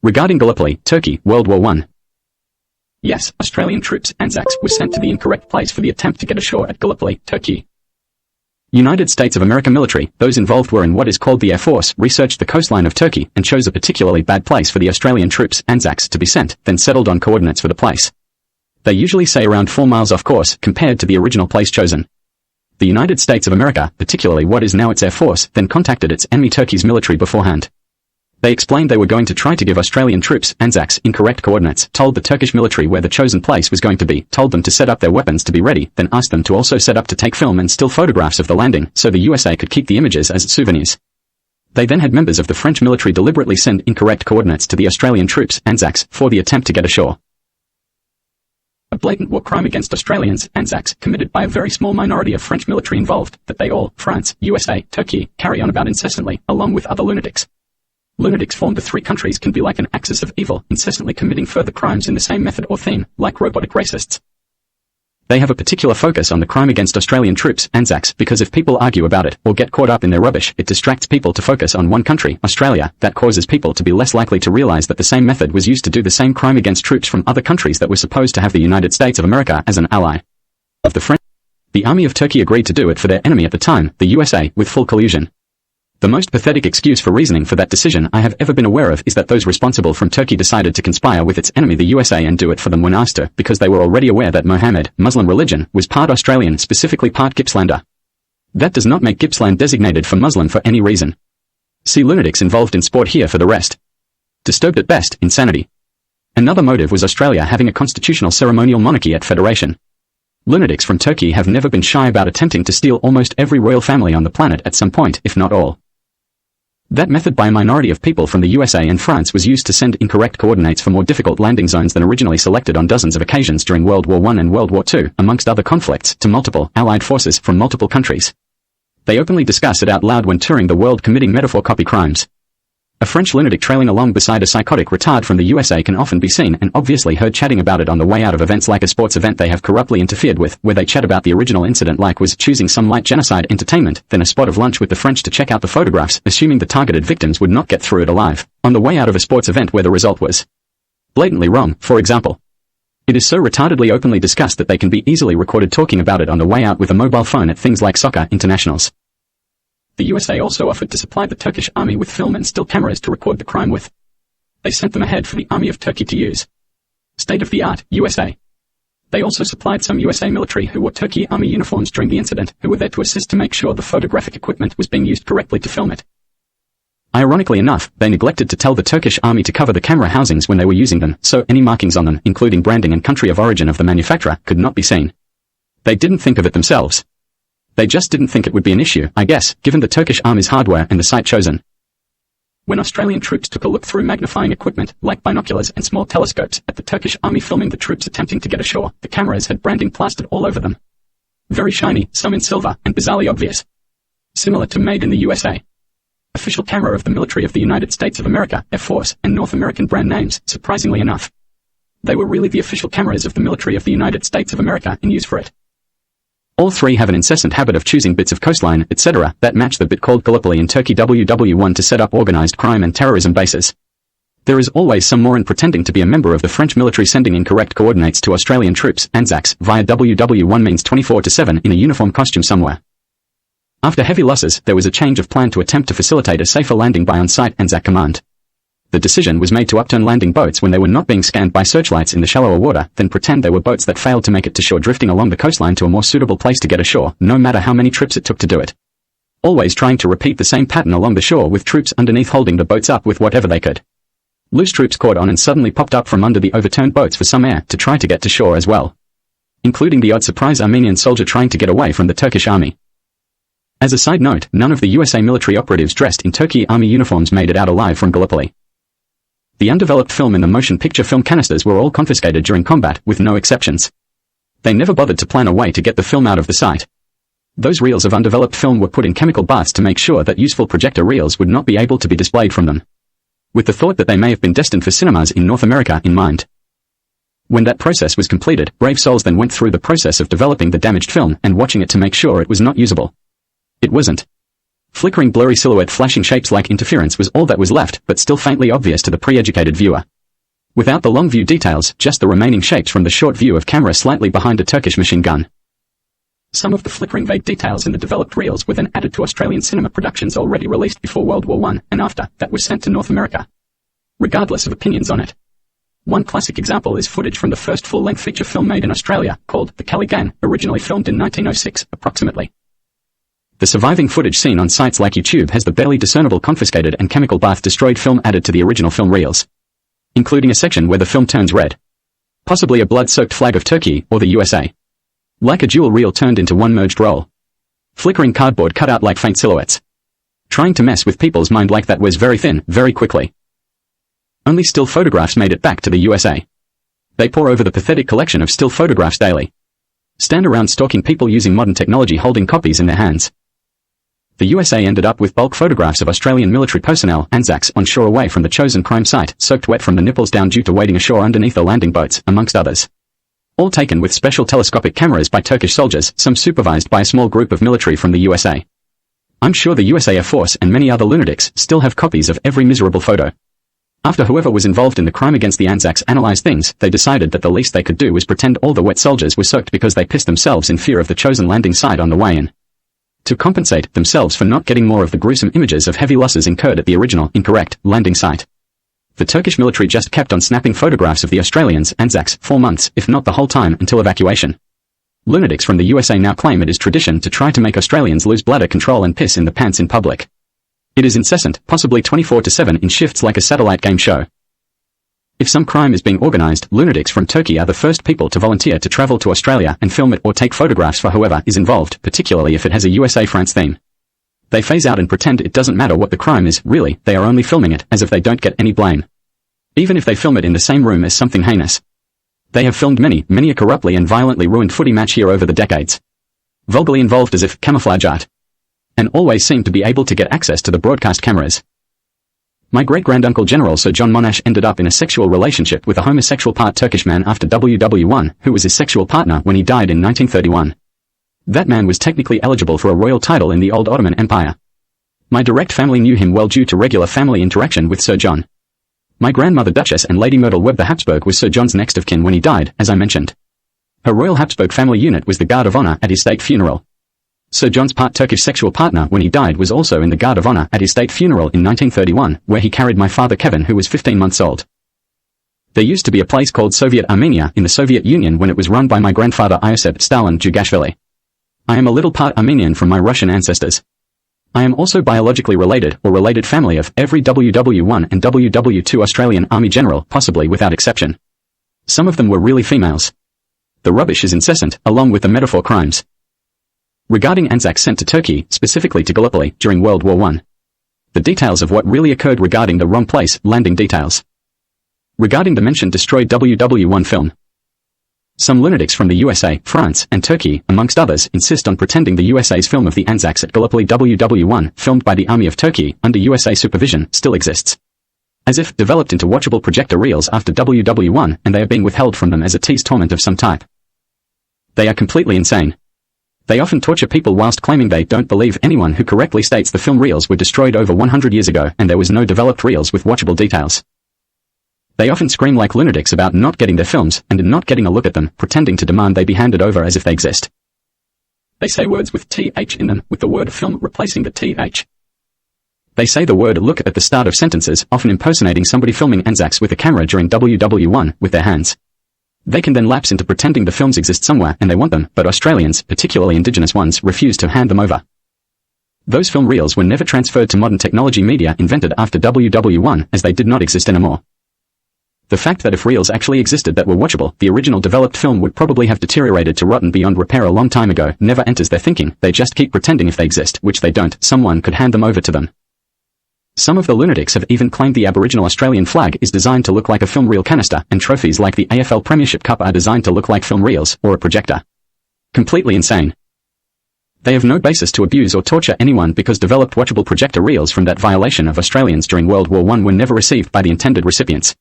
Regarding Gallipoli, Turkey, World War I. Yes, Australian troops, ANZACs, were sent to the incorrect place for the attempt to get ashore at Gallipoli, Turkey. United States of America military, those involved were in what is called the Air Force, researched the coastline of Turkey and chose a particularly bad place for the Australian troops, ANZACs, to be sent, then settled on coordinates for the place. They usually say around 4 miles off course, compared to the original place chosen. The United States of America, particularly what is now its Air Force, then contacted its enemy Turkey's military beforehand. They explained they were going to try to give Australian troops, ANZACs, incorrect coordinates, told the Turkish military where the chosen place was going to be, told them to set up their weapons to be ready, then asked them to also set up to take film and still photographs of the landing, so the USA could keep the images as souvenirs. They then had members of the French military deliberately send incorrect coordinates to the Australian troops, ANZACs, for the attempt to get ashore. A blatant war crime against Australians, ANZACs, committed by a very small minority of French military involved, that they all, France, USA, Turkey, carry on about incessantly, along with other lunatics. Lunatics formed the three countries can be like an axis of evil, incessantly committing further crimes in the same method or theme, like robotic racists. They have a particular focus on the crime against Australian troops, ANZACs, because if people argue about it, or get caught up in their rubbish, it distracts people to focus on one country, Australia, that causes people to be less likely to realize that the same method was used to do the same crime against troops from other countries that were supposed to have the United States of America as an ally of the French. The army of Turkey agreed to do it for their enemy at the time, the USA, with full collusion. The most pathetic excuse for reasoning for that decision I have ever been aware of is that those responsible from Turkey decided to conspire with its enemy the USA and do it for them when asked to, because they were already aware that Mohammed, Muslim religion, was part Australian, specifically part Gippslander. That does not make Gippsland designated for Muslim for any reason. See lunatics involved in sport here for the rest. Disturbed at best, insanity. Another motive was Australia having a constitutional ceremonial monarchy at Federation. Lunatics from Turkey have never been shy about attempting to steal almost every royal family on the planet at some point, if not all. That method by a minority of people from the USA and France was used to send incorrect coordinates for more difficult landing zones than originally selected on dozens of occasions during World War I and World War II, amongst other conflicts, to multiple, allied forces from multiple countries. They openly discuss it out loud when touring the world committing metaphor copy crimes. A French lunatic trailing along beside a psychotic retard from the USA can often be seen and obviously heard chatting about it on the way out of events like a sports event they have corruptly interfered with, where they chat about the original incident like was choosing some light genocide entertainment, then a spot of lunch with the French to check out the photographs, assuming the targeted victims would not get through it alive, on the way out of a sports event where the result was blatantly wrong, for example. It is so retardedly openly discussed that they can be easily recorded talking about it on the way out with a mobile phone at things like soccer internationals. The USA also offered to supply the Turkish Army with film and still cameras to record the crime with. They sent them ahead for the Army of Turkey to use. State-of-the-art, USA. They also supplied some USA military who wore Turkiye Army uniforms during the incident, who were there to assist to make sure the photographic equipment was being used correctly to film it. Ironically enough, they neglected to tell the Turkish Army to cover the camera housings when they were using them, so any markings on them, including branding and country of origin of the manufacturer, could not be seen. They didn't think of it themselves. They just didn't think it would be an issue, I guess, given the Turkish Army's hardware and the site chosen. When Australian troops took a look through magnifying equipment, like binoculars and small telescopes, at the Turkish Army filming the troops attempting to get ashore, the cameras had branding plastered all over them. Very shiny, some in silver, and bizarrely obvious. Similar to Made in the USA. Official camera of the military of the United States of America, Air Force, and North American brand names, surprisingly enough. They were really the official cameras of the military of the United States of America in use for it. All three have an incessant habit of choosing bits of coastline, etc., that match the bit called Gallipoli in Turkey WW1 to set up organized crime and terrorism bases. There is always some moron pretending to be a member of the French military sending incorrect coordinates to Australian troops, ANZACs, via WW1 means 24/7 in a uniform costume somewhere. After heavy losses, there was a change of plan to attempt to facilitate a safer landing by on-site ANZAC command. The decision was made to upturn landing boats when they were not being scanned by searchlights in the shallower water, then pretend they were boats that failed to make it to shore, drifting along the coastline to a more suitable place to get ashore, no matter how many trips it took to do it. Always trying to repeat the same pattern along the shore with troops underneath holding the boats up with whatever they could. Loose troops caught on and suddenly popped up from under the overturned boats for some air to try to get to shore as well. Including the odd surprise Armenian soldier trying to get away from the Turkish Army. As a side note, none of the USA military operatives dressed in Turkiye Army uniforms made it out alive from Gallipoli. The undeveloped film and the motion picture film canisters were all confiscated during combat, with no exceptions. They never bothered to plan a way to get the film out of the site. Those reels of undeveloped film were put in chemical baths to make sure that useful projector reels would not be able to be displayed from them. With the thought that they may have been destined for cinemas in North America in mind. When that process was completed, brave souls then went through the process of developing the damaged film and watching it to make sure it was not usable. It wasn't. Flickering blurry silhouette flashing shapes like interference was all that was left, but still faintly obvious to the pre-educated viewer. Without the long view details, just the remaining shapes from the short view of camera slightly behind a Turkish machine gun. Some of the flickering vague details in the developed reels were then added to Australian cinema productions already released before World War I and after, that was sent to North America. Regardless of opinions on it. One classic example is footage from the first full-length feature film made in Australia, called The Collusion, originally filmed in 1906, approximately. The surviving footage seen on sites like YouTube has the barely discernible confiscated and chemical bath destroyed film added to the original film reels, including a section where the film turns red. Possibly a blood-soaked flag of Turkey or the USA. Like a dual reel turned into one merged roll. Flickering cardboard cut out like faint silhouettes. Trying to mess with people's mind like that was very thin, very quickly. Only still photographs made it back to the USA. They pore over the pathetic collection of still photographs daily. Stand around stalking people using modern technology holding copies in their hands. The USA ended up with bulk photographs of Australian military personnel, ANZACs, on shore away from the chosen crime site, soaked wet from the nipples down due to wading ashore underneath the landing boats, amongst others. All taken with special telescopic cameras by Turkish soldiers, some supervised by a small group of military from the USA. I'm sure the USA Air Force and many other lunatics still have copies of every miserable photo. After whoever was involved in the crime against the ANZACs analyzed things, they decided that the least they could do was pretend all the wet soldiers were soaked because they pissed themselves in fear of the chosen landing site on the way in. To compensate themselves for not getting more of the gruesome images of heavy losses incurred at the original, incorrect, landing site. The Turkish military just kept on snapping photographs of the Australians, ANZACs, 4 months, if not the whole time, until evacuation. Lunatics from the USA now claim it is tradition to try to make Australians lose bladder control and piss in the pants in public. It is incessant, possibly 24/7 in shifts like a satellite game show. If some crime is being organized, lunatics from Turkey are the first people to volunteer to travel to Australia and film it or take photographs for whoever is involved, particularly if it has a USA-France theme. They phase out and pretend it doesn't matter what the crime is, really, they are only filming it, as if they don't get any blame. Even if they film it in the same room as something heinous. They have filmed many a corruptly and violently ruined footy match here over the decades. Vulgarly involved as if camouflage art. And always seem to be able to get access to the broadcast cameras. My great-granduncle General Sir John Monash ended up in a sexual relationship with a homosexual part Turkish man after WW1, who was his sexual partner when he died in 1931. That man was technically eligible for a royal title in the old Ottoman Empire. My direct family knew him well due to regular family interaction with Sir John. My grandmother Duchess and Lady Myrtle Webb the Habsburg was Sir John's next of kin when he died, as I mentioned. Her Royal Habsburg family unit was the Guard of Honor at his state funeral. Sir John's part Turkish sexual partner when he died was also in the Guard of Honor at his state funeral in 1931, where he carried my father Kevin, who was 15 months old. There used to be a place called Soviet Armenia in the Soviet Union when it was run by my grandfather Iosif Stalin Djugashvili. I am a little part Armenian from my Russian ancestors. I am also biologically related or related family of every WW1 and WW2 Australian Army general, possibly without exception. Some of them were really females. The rubbish is incessant, along with the metaphor crimes. Regarding ANZACs sent to Turkey, specifically to Gallipoli, during World War I. The details of what really occurred regarding the wrong place, landing details. Regarding the mentioned destroyed WW1 film. Some lunatics from the USA, France, and Turkey, amongst others, insist on pretending the USA's film of the ANZACs at Gallipoli WW1, filmed by the Army of Turkey, under USA supervision, still exists. As if developed into watchable projector reels after WW1, and they are being withheld from them as a tease torment of some type. They are completely insane. They often torture people whilst claiming they don't believe anyone who correctly states the film reels were destroyed over 100 years ago and there was no developed reels with watchable details. They often scream like lunatics about not getting their films and not getting a look at them, pretending to demand they be handed over as if they exist. They say words with TH in them, with the word film replacing the TH. They say the word look at the start of sentences, often impersonating somebody filming ANZACs with a camera during WW1 with their hands. They can then lapse into pretending the films exist somewhere and they want them, but Australians, particularly Indigenous ones, refuse to hand them over. Those film reels were never transferred to modern technology media invented after WW1, as they did not exist anymore. The fact that if reels actually existed that were watchable, the original developed film would probably have deteriorated to rotten beyond repair a long time ago, never enters their thinking. They just keep pretending if they exist, which they don't, someone could hand them over to them. Some of the lunatics have even claimed the Aboriginal Australian flag is designed to look like a film reel canister, and trophies like the AFL Premiership Cup are designed to look like film reels, or a projector. Completely insane. They have no basis to abuse or torture anyone because developed watchable projector reels from that violation of Australians during World War I were never received by the intended recipients.